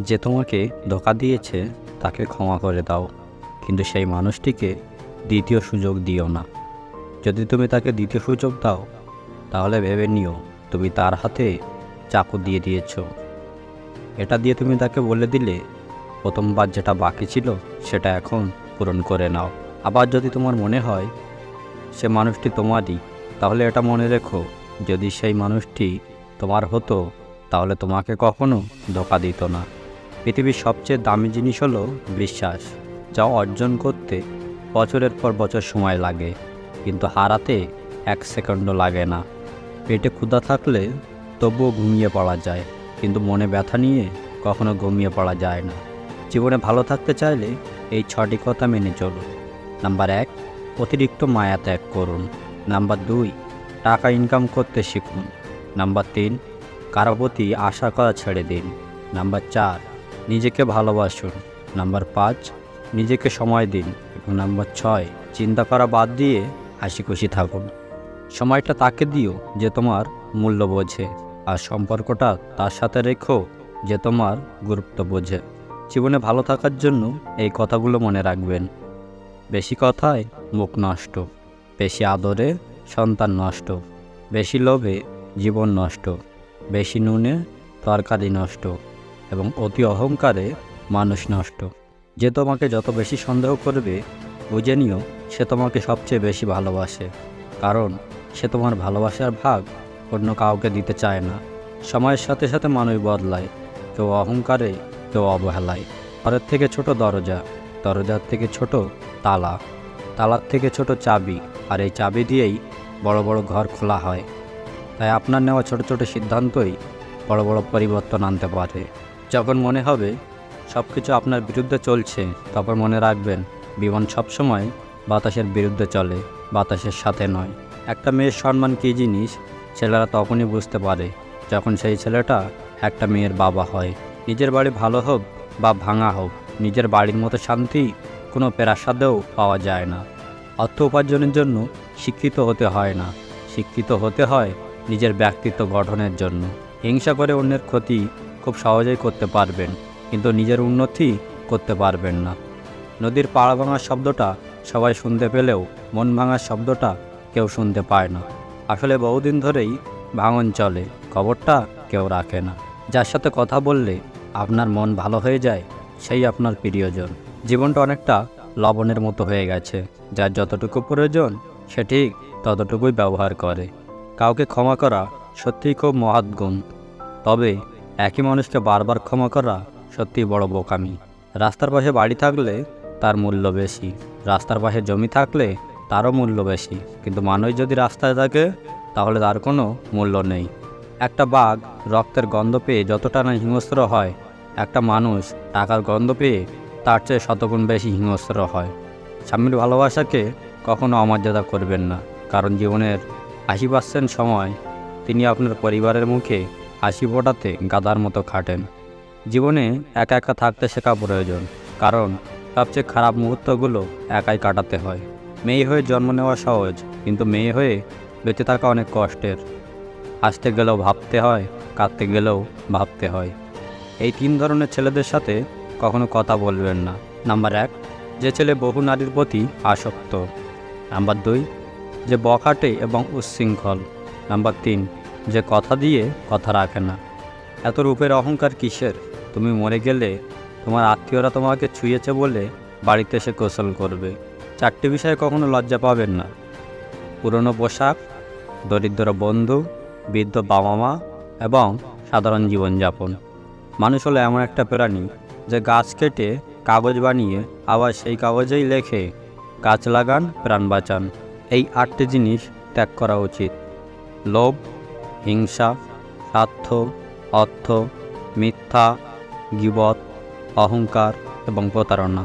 যে তোমাকে ধোঁকা দিয়েছে তাকে ক্ষমা করে দাও, কিন্তু সেই মানুষটিকে দ্বিতীয় সুযোগ দিও না। যদি তুমি তাকে দ্বিতীয় সুযোগ দাও, তাহলে ভেবে নিও তুমি তার হাতে চাকু দিয়ে দিয়েছ। এটা দিয়ে তুমি তাকে বলে দিলে, প্রথমবার যেটা বাকি ছিল সেটা এখন পূরণ করে নাও। আবার যদি তোমার মনে হয় সে মানুষটি তোমারই, তাহলে এটা মনে রেখো, যদি সেই মানুষটি তোমার হতো তাহলে তোমাকে কখনো ধোঁকা দিত না। পৃথিবীর সবচেয়ে দামি জিনিস হলো বিশ্বাস, যা অর্জন করতে বছরের পর বছর সময় লাগে, কিন্তু হারাতে 1 সেকেন্ডও লাগে না। পেটে ক্ষুধা থাকলে তবুও ঘুমিয়ে পড়া যায়, কিন্তু মনে ব্যথা নিয়ে কখনো ঘুমিয়ে পড়া যায় না। জীবনে ভালো থাকতে চাইলে এই 6টি কথা মেনে চলুন। নাম্বার 1, অতিরিক্ত মায়া ত্যাগ করুন। নাম্বার 2, টাকা ইনকাম করতে শিখুন। নাম্বার 3, কারো প্রতি আশা করা ছেড়ে দিন। নাম্বার 4, নিজেকে ভালোবাসুন। নাম্বার 5, নিজেকে সময় দিন। এবং নাম্বার 6, চিন্তা করা বাদ দিয়ে হাসি খুশি থাকুন। সময়টা তাকে দিও যে তোমার মূল্য বোঝে, আর সম্পর্কটা তার সাথে রেখো যে তোমার গুরুত্ব বোঝে। জীবনে ভালো থাকার জন্য এই কথাগুলো মনে রাখবেন। বেশি কথায় মুখ নষ্ট, বেশি আদরে সন্তান নষ্ট, বেশি লোভে জীবন নষ্ট, বেশি নুনে তরকারি নষ্ট, এবং অতি অহংকারে মানুষ নষ্ট। যে তোমাকে যত বেশি সন্দেহ করবে, বুঝে নিও সে তোমাকে সবচেয়ে বেশি ভালোবাসে, কারণ সে তোমার ভালোবাসার ভাগ অন্য কাউকে দিতে চায় না। সময়ের সাথে সাথে মানুষ বদলায়, কেউ অহংকারে, কেউ অবহেলায়। ঘরের থেকে ছোট দরজা, দরজার থেকে ছোট তালা, তালার থেকে ছোট চাবি, আর এই চাবি দিয়েই বড় বড় ঘর খোলা হয়। তাই আপনার নেওয়া ছোট ছোট সিদ্ধান্তই বড় বড় পরিবর্তন আনতে পারে। যখন মনে হবে সব কিছু আপনার বিরুদ্ধে চলছে, তখন মনে রাখবেন বিমান সবসময় বাতাসের বিরুদ্ধে চলে, বাতাসের সাথে নয়। একটা মেয়ের সম্মান কী জিনিস ছেলেরা তখনই বুঝতে পারে যখন সেই ছেলেটা একটা মেয়ের বাবা হয়। নিজের বাড়ি ভালো হোক বা ভাঙা হোক, নিজের বাড়ির মতো শান্তি কোনো প্রাসাদেও পাওয়া যায় না। অর্থ উপার্জনের জন্য শিক্ষিত হতে হয় না, শিক্ষিত হতে হয় নিজের ব্যক্তিত্ব গঠনের জন্য। হিংসা করে অন্যের ক্ষতি খুব সহজেই করতে পারবেন, কিন্তু নিজের উন্নতি করতে পারবেন না। নদীর পাড় ভাঙার শব্দটা সবাই শুনতে পেলেও মন ভাঙার শব্দটা কেউ শুনতে পায় না। আসলে বহুদিন ধরেই ভাঙন চলে, খবরটা কেউ রাখে না। যার সাথে কথা বললে আপনার মন ভালো হয়ে যায়, সেই আপনার প্রিয়জন। জীবনটা অনেকটা লবণের মতো হয়ে গেছে, যার যতটুকু প্রয়োজন সে ঠিক ততটুকুই ব্যবহার করে। কাউকে ক্ষমা করা সত্যিই খুব মহৎ গুণ, তবে একই মানুষকে বারবার ক্ষমা করা সত্যিই বড় বোকামি। রাস্তার পাশে বাড়ি থাকলে তার মূল্য বেশি, রাস্তার পাশে জমি থাকলে তারও মূল্য বেশি, কিন্তু মানুষ যদি রাস্তায় থাকে তাহলে তার কোনো মূল্য নেই। একটা বাঘ রক্তের গন্ধ পেয়ে যতটা না হিংস্র হয়, একটা মানুষ টাকার গন্ধ পেয়ে তার চেয়ে শতগুণ বেশি হিংস্র হয়। স্বামীর ভালোবাসাকে কখনো অমর্যাদা করবেন না, কারণ জীবনের 80% সময় তিনি আপনার পরিবারের মুখে হাসি ফোটাতে গাধার মতো খাটেন। জীবনে একা একা থাকতে শেখা প্রয়োজন, কারণ সবচেয়ে খারাপ মুহূর্তগুলো একাই কাটাতে হয়। মেয়ে হয়ে জন্ম নেওয়া সহজ, কিন্তু মেয়ে হয়ে বেঁচে থাকা অনেক কষ্টের। হাসতে গেলেও ভাবতে হয়, কাঁদতে গেলেও ভাবতে হয়। এই 3 ধরনের ছেলেদের সাথে কখনো কথা বলবেন না। নাম্বার 1, যে ছেলে বহু নারীর প্রতি আসক্ত। নাম্বার 2, যে বখাটে এবং উচ্ছৃঙ্খল। নাম্বার 3, যে কথা দিয়ে কথা রাখে না। এত রূপের অহংকার কিসের? তুমি মরে গেলে তোমার আত্মীয়রা তোমাকে ছুঁয়েছে বলে বাড়িতে এসে গোসল করবে। 4টি বিষয়ে কখনো লজ্জা পাবেন না: পুরনো পোশাক, দরিদ্র বন্ধু, বৃদ্ধ বাবা মা এবং সাধারণ জীবনযাপন। মানুষ হলো এমন একটা প্রাণী যে গাছ কেটে কাগজ বানিয়ে আবার সেই কাগজেই লেখে, গাছ লাগান, প্রাণ বাঁচান। এই 8টি জিনিস ত্যাগ করা উচিত: লোভ, হিংসা, স্বার্থ, অর্থ, মিথ্যা, গীবত, অহংকার এবং প্রতারণা।